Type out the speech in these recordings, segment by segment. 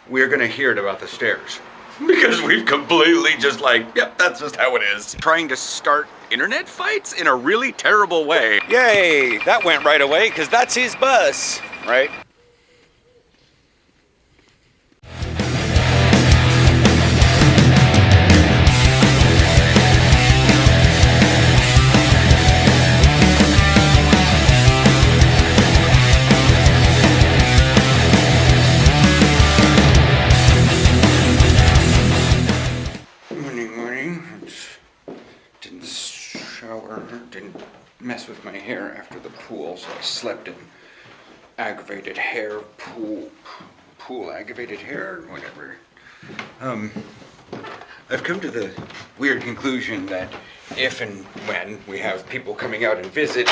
we're gonna hear it about the stairs. Because we've completely just like, yep, that's just how it is. Trying to start internet fights in a really terrible way. Yay, that went right away, because that's his bus, right? Didn't shower, didn't mess with my hair after the pool, so I slept in aggravated hair, pool aggravated hair, whatever. I've come to the weird conclusion that if and when we have people coming out and visit,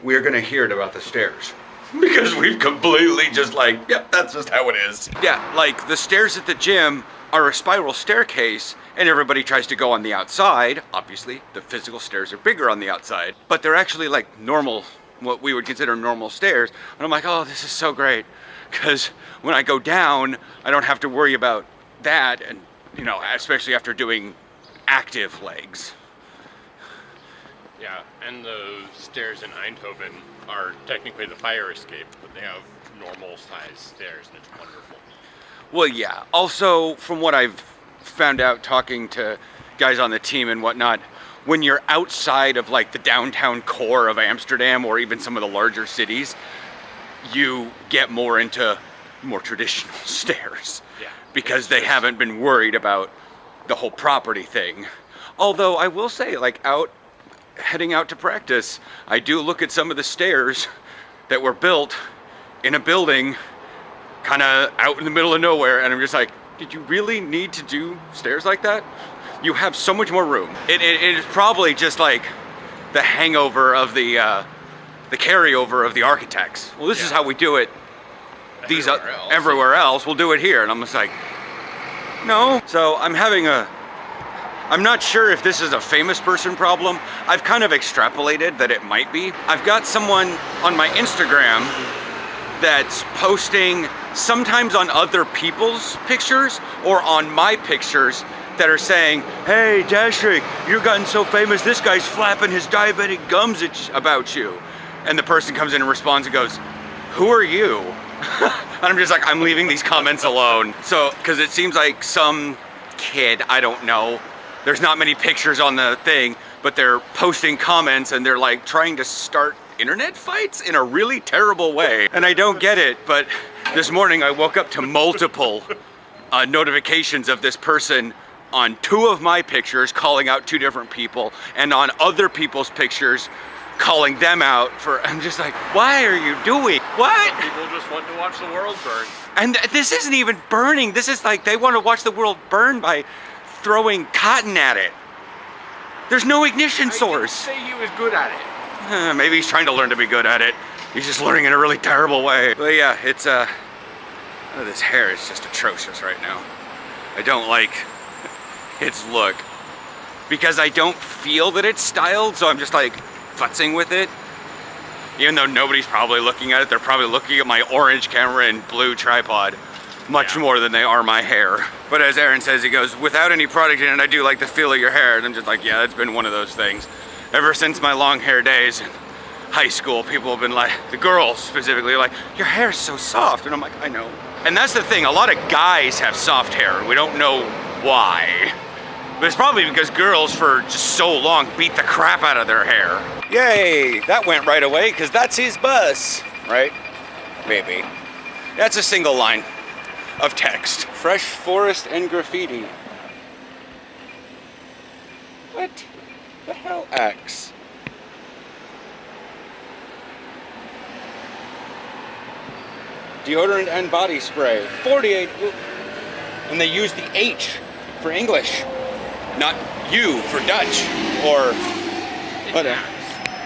we're gonna hear it about the stairs. Because we've completely just like, yep, that's just how it is. Yeah, like the stairs at the gym are a spiral staircase and everybody tries to go on the outside. Obviously, the physical stairs are bigger on the outside, but they're actually like normal, what we would consider normal stairs. And I'm like, oh, this is so great. Because when I go down, I don't have to worry about that. And, you know, especially after doing active legs. Yeah, and the stairs in Eindhoven are technically the fire escape, but they have normal sized stairs and it's wonderful. Well, yeah. Also, from what I've found out talking to guys on the team and whatnot, when you're outside of like the downtown core of Amsterdam or even some of the larger cities, you get more into more traditional stairs. Yeah. Because they haven't been worried about the whole property thing. Although I will say, like heading out to practice, I do look at some of the stairs that were built in a building kind of out in the middle of nowhere, and I'm just like, did you really need to do stairs like that? You have so much more room. It is probably just like the hangover of the carryover of the architects. Well, this is how we do it. Everywhere else, we'll do it here. And I'm just like, no. So I'm not sure if this is a famous person problem. I've kind of extrapolated that it might be. I've got someone on my Instagram that's posting sometimes on other people's pictures or on my pictures that are saying, hey, Dashric, you've gotten so famous, this guy's flapping his diabetic gums about you. And the person comes in and responds and goes, who are you? And I'm just like, I'm leaving these comments alone. So, because it seems like some kid, I don't know, there's not many pictures on the thing, but they're posting comments and they're like trying to start internet fights in a really terrible way. And I don't get it, but this morning I woke up to multiple notifications of this person on 2 of my pictures calling out 2 different people, and on other people's pictures calling them out for, I'm just like, why are you doing? What? People just want to watch the world burn. And this isn't even burning. This is like, they want to watch the world burn by throwing cotton at it. There's no ignition source. I didn't say he was good at it. Maybe he's trying to learn to be good at it. He's just learning in a really terrible way. But yeah, it's this hair is just atrocious right now. I don't like its look because I don't feel that it's styled, so I'm just like futzing with it. Even though nobody's probably looking at it, they're probably looking at my orange camera and blue tripod much more than they are my hair. But as Aaron says, he goes, without any product in it, I do like the feel of your hair. And I'm just like, yeah, it's been one of those things. Ever since my long hair days in high school, people have been like, the girls specifically, like, your hair's so soft. And I'm like, I know. And that's the thing, a lot of guys have soft hair, and we don't know why. But it's probably because girls for just so long beat the crap out of their hair. Yay, that went right away, because that's his bus, right? Maybe. That's a single line of text. Fresh forest and graffiti. What the hell? X. Deodorant and body spray. 48. And they use the H for English, not U for Dutch or whatever.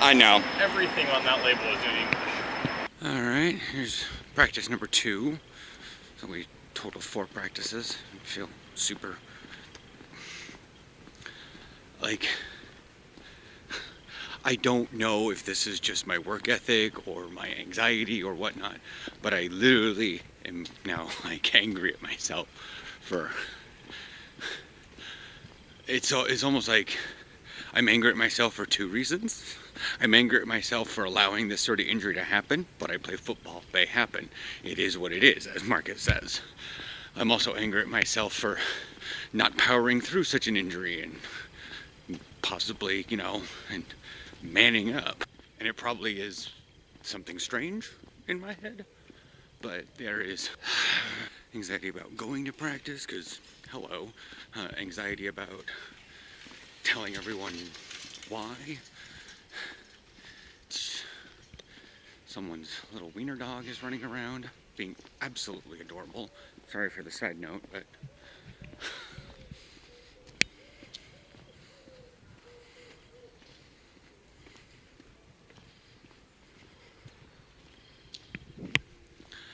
I know. Everything on that label is in English. All right, here's practice number 2. So we total 4 practices. I feel super like I don't know if this is just my work ethic or my anxiety or whatnot, but I literally am now like angry at myself for, it's almost like I'm angry at myself for two reasons. I'm angry at myself for allowing this sort of injury to happen, but I play football, they happen. It is what it is, as Marcus says. I'm also angry at myself for not powering through such an injury and possibly, you know, and manning up. And it probably is something strange in my head, but there is anxiety about going to practice, because hello, anxiety about telling everyone why. Someone's little wiener dog is running around being absolutely adorable. Sorry for the side note, but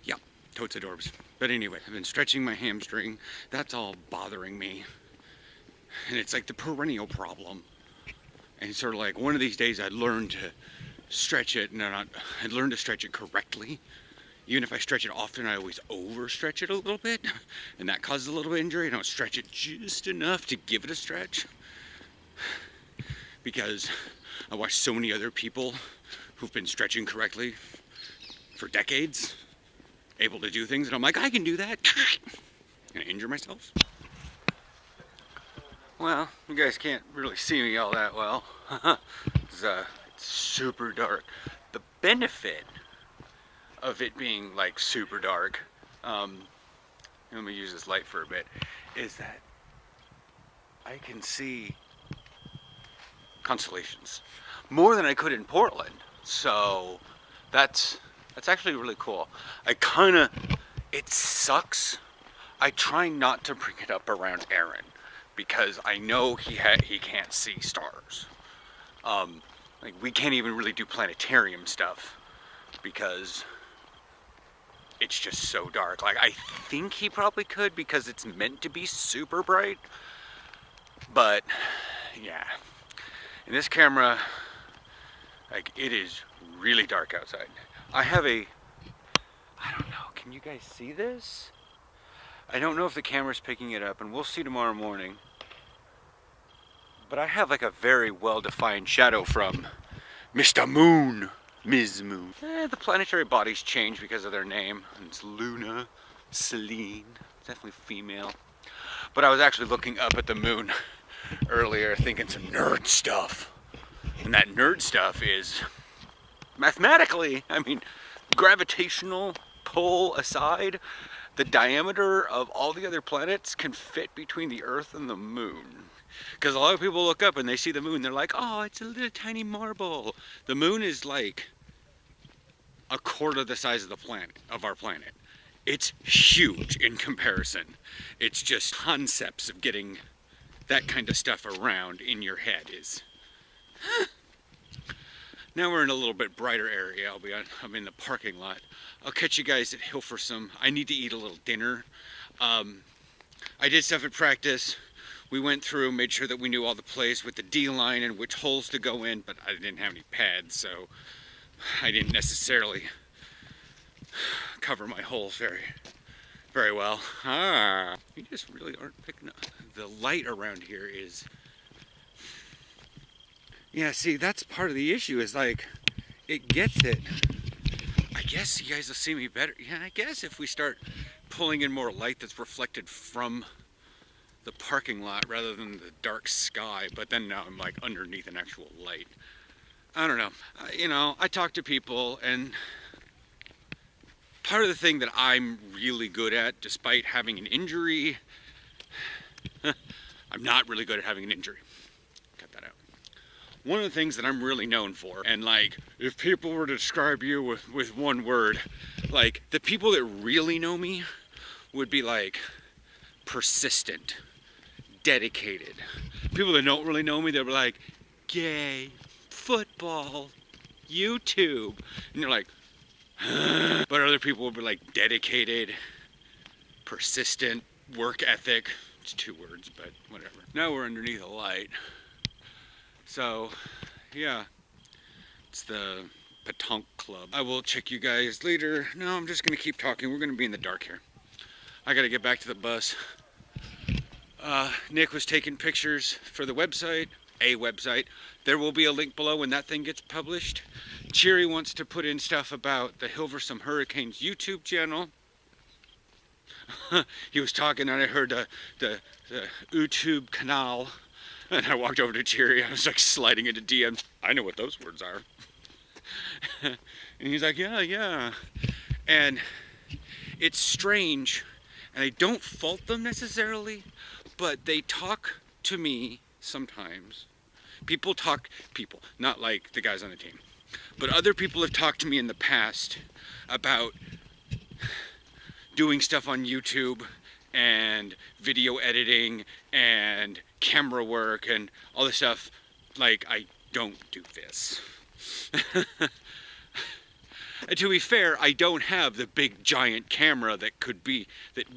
yeah, totes adorbs. But anyway, I've been stretching my hamstring. That's all bothering me. And it's like the perennial problem. And sort of like one of these days I'd learn to stretch it, and I'd learn to stretch it correctly. Even if I stretch it often, I always overstretch it a little bit, and that causes a little bit of injury. I don't stretch it just enough to give it a stretch, because I watch so many other people who've been stretching correctly for decades, able to do things, and I'm like, I can do that, and I injure myself. Well, you guys can't really see me all that well. It's super dark. The benefit of it being like super dark, let me use this light for a bit, is that I can see constellations more than I could in Portland. So that's actually really cool. It sucks. I try not to bring it up around Aaron, because I know he can't see stars. Like, we can't even really do planetarium stuff because it's just so dark. Like, I think he probably could because it's meant to be super bright, but yeah. In this camera, like, it is really dark outside. I don't know, can you guys see this? I don't know if the camera's picking it up, and we'll see tomorrow morning. But I have like a very well-defined shadow from Mr. Moon, Ms. Moon. The planetary bodies change because of their name. It's Luna, Selene, definitely female. But I was actually looking up at the moon earlier thinking some nerd stuff. And that nerd stuff is mathematically, I mean, gravitational pull aside, the diameter of all the other planets can fit between the Earth and the moon. Because a lot of people look up and they see the moon, they're like, oh, it's a little tiny marble. The moon is like a quarter the size of the planet, of our planet. It's huge in comparison. It's just concepts of getting that kind of stuff around in your head is... Now we're in a little bit brighter area. I'm in the parking lot. I'll catch you guys at Hill for some... I need to eat a little dinner. I did stuff at practice. We went through, made sure that we knew all the plays with the D line and which holes to go in, but I didn't have any pads, so I didn't necessarily cover my holes very well. You just really aren't picking up. The light around here is... Yeah, see, that's part of the issue, is like, it gets it. I guess you guys will see me better. Yeah, I guess if we start pulling in more light that's reflected from the parking lot rather than the dark sky, but then now I'm like underneath an actual light. I don't know. You know, I talk to people, and part of the thing that I'm really good at, despite having an injury, I'm not really good at having an injury. Cut that out. One of the things that I'm really known for, and like, if people were to describe you with one word, like, the people that really know me would be like persistent, dedicated. People that don't really know me, they'll be like, gay, football, YouTube, and you're like, but other people will be like dedicated, persistent, work ethic. It's two words, but whatever. Now we're underneath a light. So, yeah, It's the Petanque Club. I will check you guys later. No, I'm just gonna keep talking. We're gonna be in the dark here. I gotta get back to the bus. Nick was taking pictures for the website, a website. There will be a link below when that thing gets published. Cheery wants to put in stuff about the Hilversum Hurricanes YouTube channel. He was talking and I heard the YouTube canal. And I walked over to Cheery. I was like sliding into DMs. I know what those words are. And he's like, yeah. And it's strange. And I don't fault them necessarily. But they talk to me sometimes. People, not like the guys on the team. But other people have talked to me in the past about doing stuff on YouTube and video editing and camera work and all this stuff. Like, I don't do this. And to be fair, I don't have the big giant camera that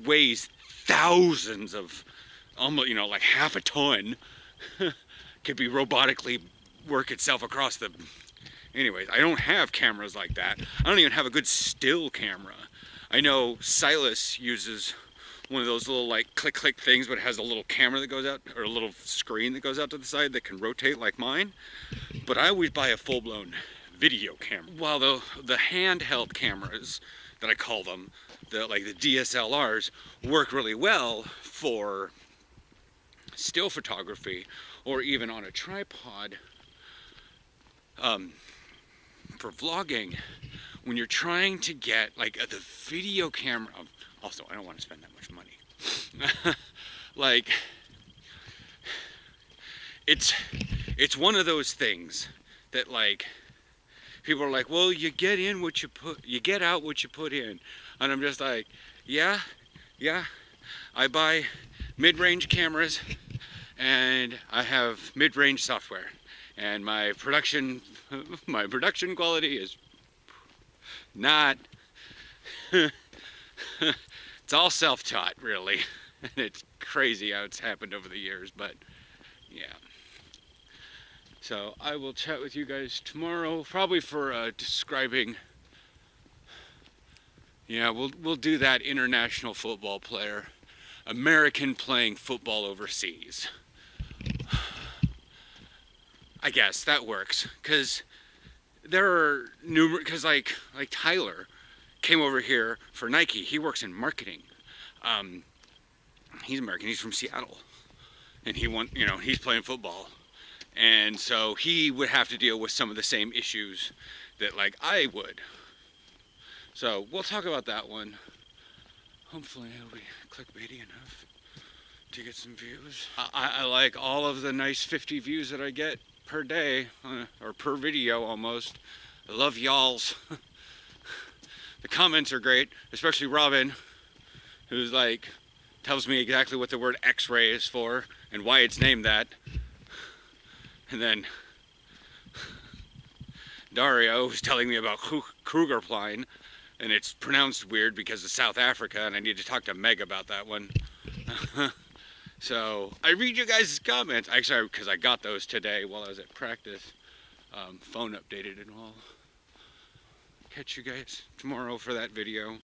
weighs thousands of, almost, like half a ton. Could be robotically work itself across the... Anyways, I don't have cameras like that. I don't even have a good still camera. I know Silas uses one of those little like click things, but it has a little camera that goes out, or a little screen that goes out to the side that can rotate like mine. But I always buy a full-blown video camera. While the handheld cameras, that I call them, the DSLRs, work really well for still photography or even on a tripod for vlogging. When you're trying to get like the video camera, also I don't want to spend that much money. Like, it's one of those things that like people are like, well, you get out what you put in, and I'm just like, yeah. I buy mid-range cameras and I have mid-range software, and my production quality is not it's all self-taught, really. It's crazy how it's happened over the years, but yeah. So I will chat with you guys tomorrow, probably for describing. Yeah, we'll do that international football player, American playing football overseas. I guess that works, because there are numerous, because like Tyler came over here for Nike. He works in marketing. He's American, he's from Seattle. And he's playing football. And so he would have to deal with some of the same issues that like I would. So we'll talk about that one. Hopefully it'll be clickbaity enough to get some views. I like all of the nice 50 views that I get per day, or per video almost. I love y'alls. The comments are great, especially Robin, who's like, tells me exactly what the word X-ray is for and why it's named that. And then Dario was telling me about Krugerplein, and it's pronounced weird because of South Africa, and I need to talk to Meg about that one. So I read you guys' comments, actually, because I got those today while I was at practice. Phone updated and all. Catch you guys tomorrow for that video.